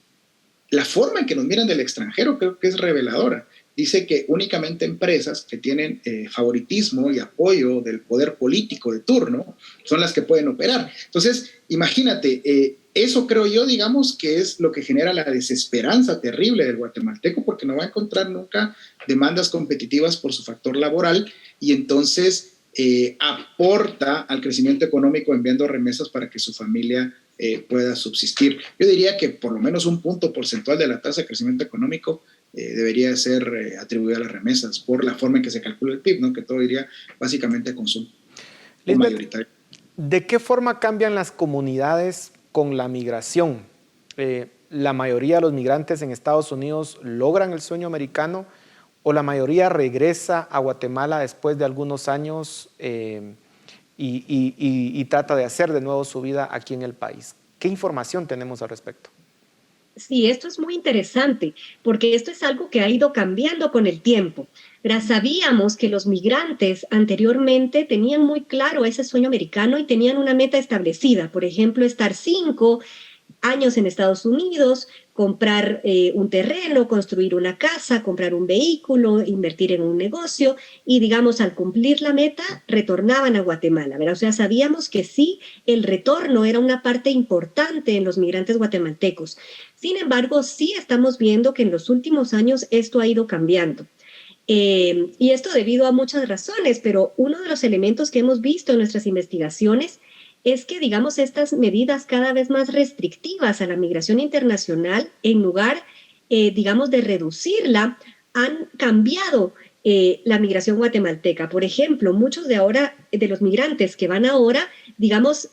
la forma en que nos miran del extranjero creo que es reveladora. Dice que únicamente empresas que tienen favoritismo y apoyo del poder político de turno son las que pueden operar. Entonces, imagínate, Eso creo yo, digamos, que es lo que genera la desesperanza terrible del guatemalteco, porque no va a encontrar nunca demandas competitivas por su factor laboral y entonces aporta al crecimiento económico enviando remesas para que su familia pueda subsistir. Yo diría que por lo menos un punto porcentual de la tasa de crecimiento económico debería ser atribuida a las remesas por la forma en que se calcula el PIB, ¿no? Que todo iría básicamente a consumo mayoritario. ¿De qué forma cambian las comunidades con la migración? ¿La mayoría de los migrantes en Estados Unidos logran el sueño americano o la mayoría regresa a Guatemala después de algunos años y trata de hacer de nuevo su vida aquí en el país? ¿Qué información tenemos al respecto? Sí, esto es muy interesante porque esto es algo que ha ido cambiando con el tiempo. Sabíamos que los migrantes anteriormente tenían muy claro ese sueño americano y tenían una meta establecida, por ejemplo, estar 5 años en Estados Unidos, comprar un terreno, construir una casa, comprar un vehículo, invertir en un negocio y, digamos, al cumplir la meta, retornaban a Guatemala, ¿verdad? O sea, sabíamos que sí, el retorno era una parte importante en los migrantes guatemaltecos. Sin embargo, sí estamos viendo que en los últimos años esto ha ido cambiando. Y esto debido a muchas razones, pero uno de los elementos que hemos visto en nuestras investigaciones es que, digamos, estas medidas cada vez más restrictivas a la migración internacional, en lugar, digamos, de reducirla, han cambiado la migración guatemalteca. Por ejemplo, muchos de los migrantes que van ahora, digamos,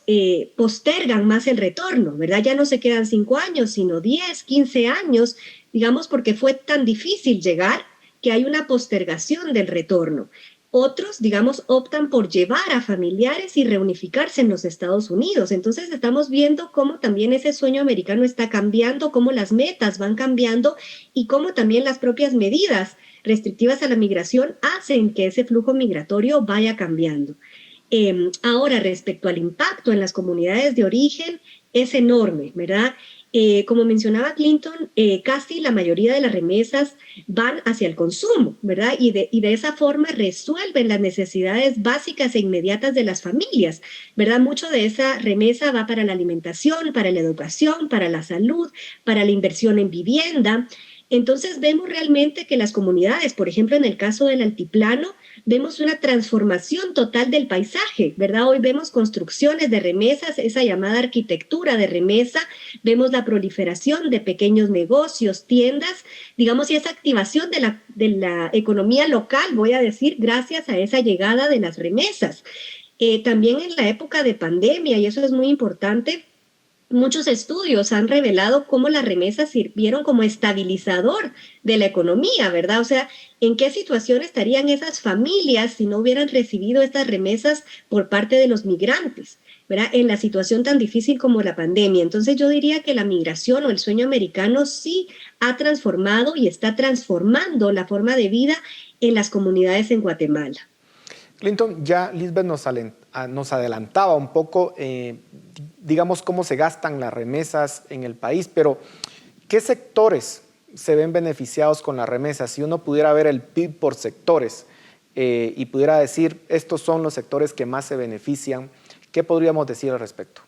postergan más el retorno, ¿verdad? Ya no se quedan 5 años, sino 10, 15 años, digamos, porque fue tan difícil llegar que hay una postergación del retorno. Otros, digamos, optan por llevar a familiares y reunificarse en los Estados Unidos. Entonces estamos viendo cómo también ese sueño americano está cambiando, cómo las metas van cambiando y cómo también las propias medidas restrictivas a la migración hacen que ese flujo migratorio vaya cambiando. Ahora, respecto al impacto en las comunidades de origen, es enorme, ¿verdad? Como mencionaba Clinton, casi la mayoría de las remesas van hacia el consumo, ¿verdad? Y de esa forma resuelven las necesidades básicas e inmediatas de las familias, ¿verdad? Mucho de esa remesa va para la alimentación, para la educación, para la salud, para la inversión en vivienda. Entonces vemos realmente que las comunidades, por ejemplo, en el caso del altiplano, vemos una transformación total del paisaje, ¿verdad? Hoy vemos construcciones de remesas, esa llamada arquitectura de remesa, vemos la proliferación de pequeños negocios, tiendas, digamos, y esa activación de la economía local, voy a decir, gracias a esa llegada de las remesas. También en la época de pandemia, y eso es muy importante, muchos estudios han revelado cómo las remesas sirvieron como estabilizador de la economía, ¿verdad? O sea, ¿en qué situación estarían esas familias si no hubieran recibido estas remesas por parte de los migrantes, ¿verdad? En la situación tan difícil como la pandemia. Entonces yo diría que la migración o el sueño americano sí ha transformado y está transformando la forma de vida en las comunidades en Guatemala. Clinton, ya Lisbeth nos adelantaba un poco, digamos, cómo se gastan las remesas en el país, pero ¿qué sectores se ven beneficiados con las remesas? Si uno pudiera ver el PIB por sectores y pudiera decir, estos son los sectores que más se benefician, ¿qué podríamos decir al respecto?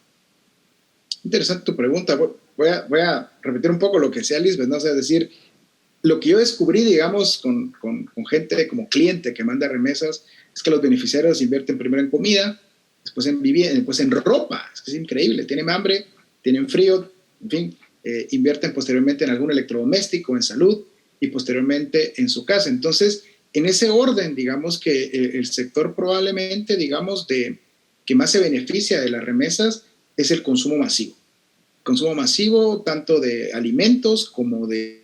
Interesante tu pregunta. Voy a repetir un poco lo que decía Lisbeth, ¿no? O sea, decir, lo que yo descubrí, digamos, con gente como cliente que manda remesas, es que los beneficiarios invierten primero en comida, después en vivienda, después en ropa. Es que es increíble. Tienen hambre, tienen frío, en fin, invierten posteriormente en algún electrodoméstico, en salud y posteriormente en su casa. Entonces, en ese orden, digamos que el sector probablemente, digamos, que más se beneficia de las remesas es el consumo masivo. Consumo masivo tanto de alimentos como de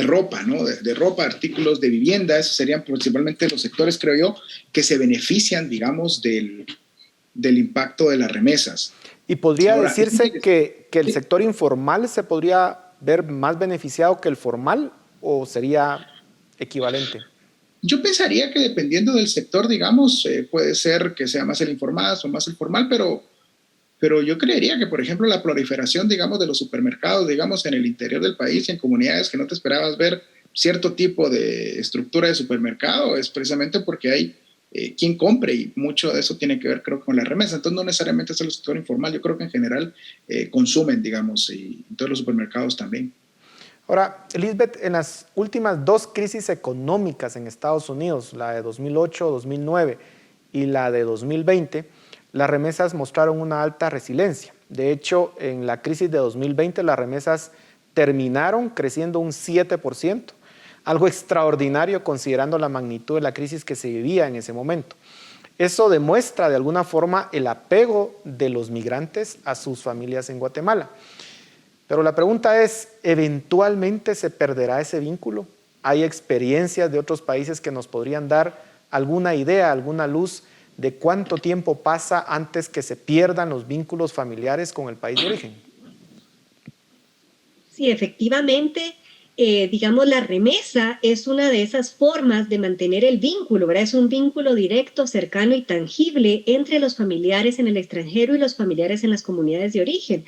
ropa, ¿no? De ropa, artículos de vivienda. Esos serían principalmente los sectores, creo yo, que se benefician, digamos, del impacto de las remesas. ¿Y podría decirse que el sector informal se podría ver más beneficiado que el formal o sería equivalente? Yo pensaría que dependiendo del sector, digamos, puede ser que sea más el informal o más el formal, pero yo creería que, por ejemplo, la proliferación, digamos, de los supermercados, digamos, en el interior del país y en comunidades que no te esperabas ver cierto tipo de estructura de supermercado es precisamente porque hay quién compre, y mucho de eso tiene que ver, creo, con la remesa. Entonces, no necesariamente es el sector informal, yo creo que en general consumen, digamos, y en todos los supermercados también. Ahora, Lisbeth, en las últimas 2 crisis económicas en Estados Unidos, la de 2008, 2009 y la de 2020, las remesas mostraron una alta resiliencia. De hecho, en la crisis de 2020, las remesas terminaron creciendo un 7%, algo extraordinario considerando la magnitud de la crisis que se vivía en ese momento. Eso demuestra de alguna forma el apego de los migrantes a sus familias en Guatemala. Pero la pregunta es, ¿eventualmente se perderá ese vínculo? ¿Hay experiencias de otros países que nos podrían dar alguna idea, alguna luz de cuánto tiempo pasa antes que se pierdan los vínculos familiares con el país de origen? Sí, efectivamente, digamos, la remesa es una de esas formas de mantener el vínculo, ¿verdad? Es un vínculo directo, cercano y tangible entre los familiares en el extranjero y los familiares en las comunidades de origen.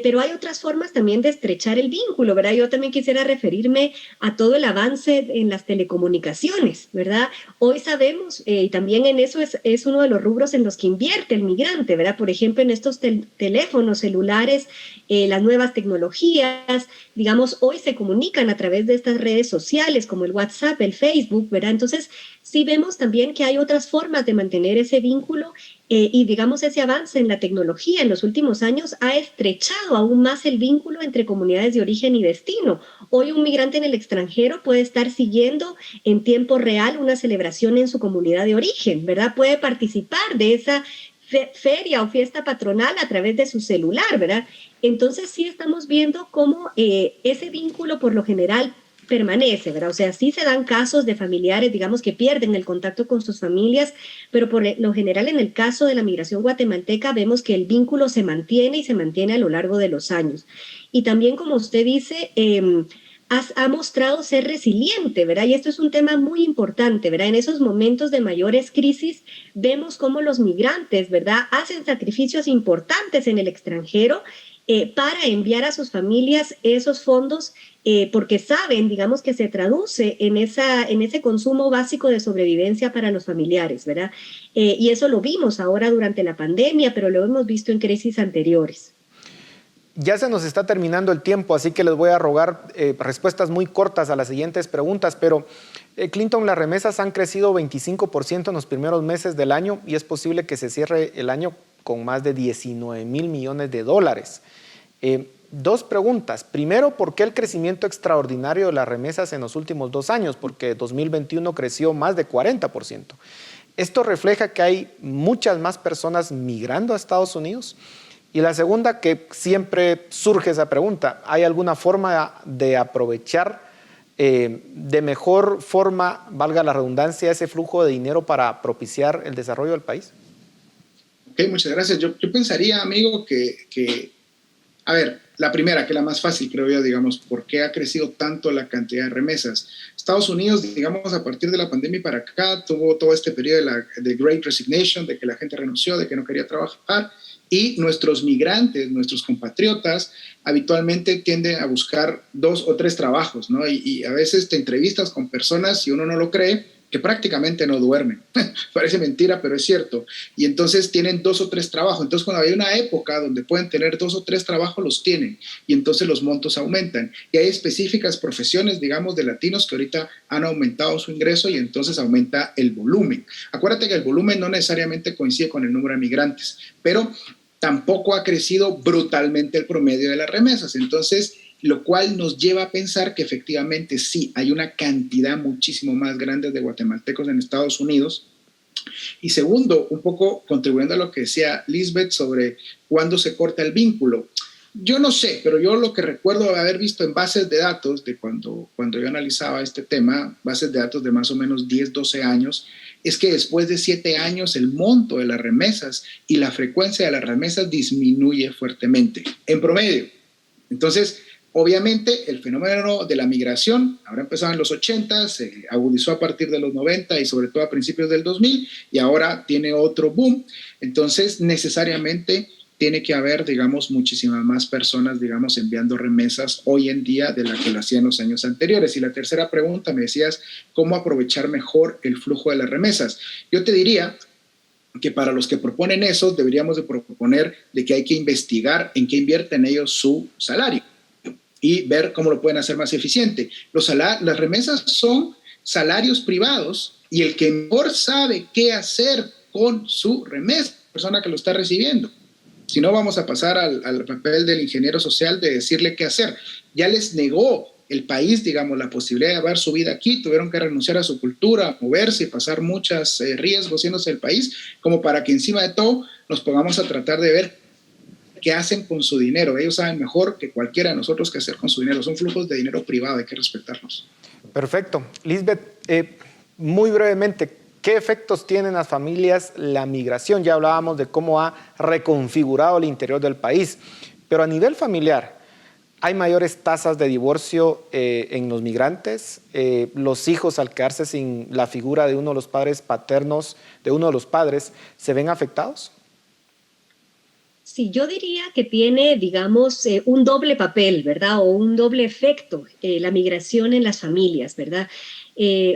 Pero hay otras formas también de estrechar el vínculo, ¿verdad? Yo también quisiera referirme a todo el avance en las telecomunicaciones, ¿verdad? Hoy sabemos, y también en eso es uno de los rubros en los que invierte el migrante, ¿verdad? Por ejemplo, en estos teléfonos celulares, las nuevas tecnologías, digamos, hoy se comunican a través de estas redes sociales como el WhatsApp, el Facebook, ¿verdad? Entonces, sí vemos también que hay otras formas de mantener ese vínculo y digamos ese avance en la tecnología en los últimos años ha estrechado aún más el vínculo entre comunidades de origen y destino. Hoy un migrante en el extranjero puede estar siguiendo en tiempo real una celebración en su comunidad de origen, ¿verdad? Puede participar de esa feria o fiesta patronal a través de su celular, ¿verdad? Entonces sí estamos viendo cómo ese vínculo por lo general permanece, ¿verdad? O sea, sí se dan casos de familiares, digamos, que pierden el contacto con sus familias, pero por lo general en el caso de la migración guatemalteca vemos que el vínculo se mantiene y se mantiene a lo largo de los años. Y también, como usted dice, ha mostrado ser resiliente, ¿verdad? Y esto es un tema muy importante, ¿verdad? En esos momentos de mayores crisis vemos cómo los migrantes, ¿verdad? Hacen sacrificios importantes en el extranjero para enviar a sus familias esos fondos porque saben, digamos, que se traduce en ese consumo básico de sobrevivencia para los familiares, ¿verdad? Y eso lo vimos ahora durante la pandemia, pero lo hemos visto en crisis anteriores. Ya se nos está terminando el tiempo, así que les voy a rogar respuestas muy cortas a las siguientes preguntas, pero Clinton, las remesas han crecido 25% en los primeros meses del año y es posible que se cierre el año con más de 19,000 millones de dólares. 2 preguntas. Primero, ¿por qué el crecimiento extraordinario de las remesas en los últimos 2 años? Porque 2021 creció más de 40%. ¿Esto refleja que hay muchas más personas migrando a Estados Unidos? Y la segunda, que siempre surge esa pregunta, ¿hay alguna forma de aprovechar de mejor forma, valga la redundancia, ese flujo de dinero para propiciar el desarrollo del país? Ok, muchas gracias. Yo pensaría, amigo, a ver, la primera, que es la más fácil, creo yo, digamos, ¿por qué ha crecido tanto la cantidad de remesas? Estados Unidos, digamos, a partir de la pandemia para acá, tuvo todo este periodo de Great Resignation, de que la gente renunció, de que no quería trabajar, y nuestros migrantes, nuestros compatriotas, habitualmente tienden a buscar 2 o 3 trabajos, ¿no? Y a veces te entrevistas con personas, y uno no lo cree, que prácticamente no duermen. Parece mentira, pero es cierto. Y entonces tienen 2 o 3 trabajos. Entonces, cuando hay una época donde pueden tener 2 o 3 trabajos, los tienen. Y entonces los montos aumentan. Y hay específicas profesiones, digamos, de latinos que ahorita han aumentado su ingreso y entonces aumenta el volumen. Acuérdate que el volumen no necesariamente coincide con el número de migrantes, pero tampoco ha crecido brutalmente el promedio de las remesas. Entonces, lo cual nos lleva a pensar que efectivamente sí, hay una cantidad muchísimo más grande de guatemaltecos en Estados Unidos. Y segundo, un poco contribuyendo a lo que decía Lisbeth sobre cuándo se corta el vínculo. Yo no sé, pero yo lo que recuerdo haber visto en bases de datos de cuando yo analizaba este tema, bases de datos de más o menos 10, 12 años, es que después de 7 años el monto de las remesas y la frecuencia de las remesas disminuye fuertemente, en promedio. Entonces, obviamente, el fenómeno de la migración habrá empezado en los 80, se agudizó a partir de los 90 y sobre todo a principios del 2000 y ahora tiene otro boom. Entonces, necesariamente tiene que haber, digamos, muchísimas más personas, digamos, enviando remesas hoy en día de la que lo hacían los años anteriores. Y la tercera pregunta, me decías, ¿cómo aprovechar mejor el flujo de las remesas? Yo te diría que para los que proponen eso, deberíamos de proponer de que hay que investigar en qué invierten ellos su salario y ver cómo lo pueden hacer más eficiente. Las remesas son salarios privados y el que mejor sabe qué hacer con su remesa, la persona que lo está recibiendo. Si no, vamos a pasar al papel del ingeniero social de decirle qué hacer. Ya les negó el país, digamos, la posibilidad de llevar su vida aquí, tuvieron que renunciar a su cultura, moverse y pasar muchos riesgos yéndose del país, como para que encima de todo nos pongamos a tratar de ver qué hacen con su dinero. Ellos saben mejor que cualquiera de nosotros qué hacer con su dinero. Son flujos de dinero privado, hay que respetarlos. Perfecto. Lisbeth, muy brevemente, ¿qué efectos tiene en las familias la migración? Ya hablábamos de cómo ha reconfigurado el interior del país, pero a nivel familiar, ¿hay mayores tasas de divorcio en los migrantes? ¿Los hijos, al quedarse sin la figura de uno de los padres paternos, de uno de los padres, se ven afectados? Sí, yo diría que tiene, digamos, un doble papel, ¿verdad? O un doble efecto, la migración en las familias, ¿verdad?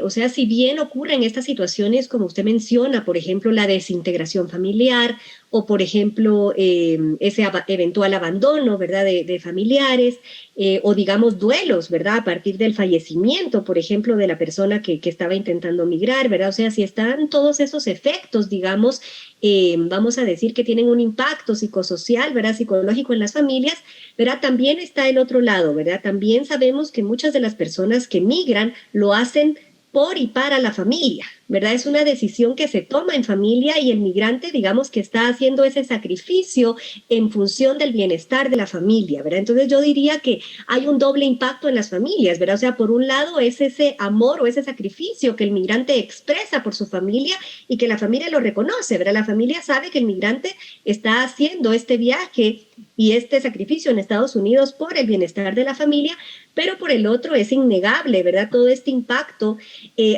O sea, si bien ocurren estas situaciones, como usted menciona, por ejemplo, la desintegración familiar o, por ejemplo, ese eventual abandono, ¿verdad?, de familiares o, digamos, duelos, ¿verdad?, a partir del fallecimiento, por ejemplo, de la persona que estaba intentando migrar, ¿verdad? O sea, si están todos esos efectos, digamos, vamos a decir que tienen un impacto psicosocial, ¿verdad?, psicológico en las familias, ¿verdad? También está el otro lado, ¿verdad? También sabemos que muchas de las personas que migran lo hacen por y para la familia, ¿verdad? Es una decisión que se toma en familia y el migrante, digamos, que está haciendo ese sacrificio en función del bienestar de la familia, ¿verdad? Entonces yo diría que hay un doble impacto en las familias, ¿verdad? O sea, por un lado es ese amor o ese sacrificio que el migrante expresa por su familia y que la familia lo reconoce, ¿verdad? La familia sabe que el migrante está haciendo este viaje y este sacrificio en Estados Unidos por el bienestar de la familia, pero por el otro es innegable, ¿verdad? Todo este impacto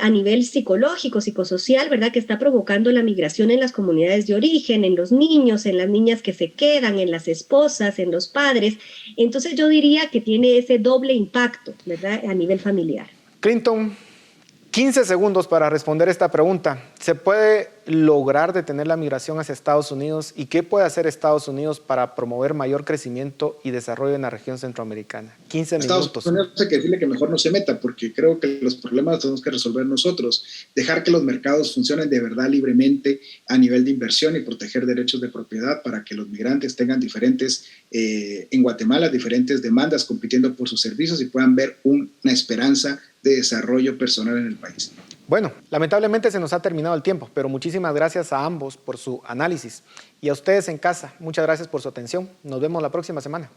a nivel psicológico, psicosocial, ¿verdad?, que está provocando la migración en las comunidades de origen, en los niños, en las niñas que se quedan, en las esposas, en los padres. Entonces yo diría que tiene ese doble impacto, ¿verdad?, a nivel familiar. Clinton, 15 segundos para responder esta pregunta. ¿Se puede lograr detener la migración hacia Estados Unidos? ¿Y qué puede hacer Estados Unidos para promover mayor crecimiento y desarrollo en la región centroamericana? 15 minutos. Estados Unidos hay que decirle que mejor no se meta, porque creo que los problemas los tenemos que resolver nosotros. Dejar que los mercados funcionen de verdad libremente a nivel de inversión y proteger derechos de propiedad para que los migrantes tengan diferentes, en Guatemala, diferentes demandas compitiendo por sus servicios y puedan ver una esperanza de desarrollo personal en el país. Bueno, lamentablemente se nos ha terminado el tiempo, pero muchísimas gracias a ambos por su análisis. Y a ustedes en casa, muchas gracias por su atención. Nos vemos la próxima semana.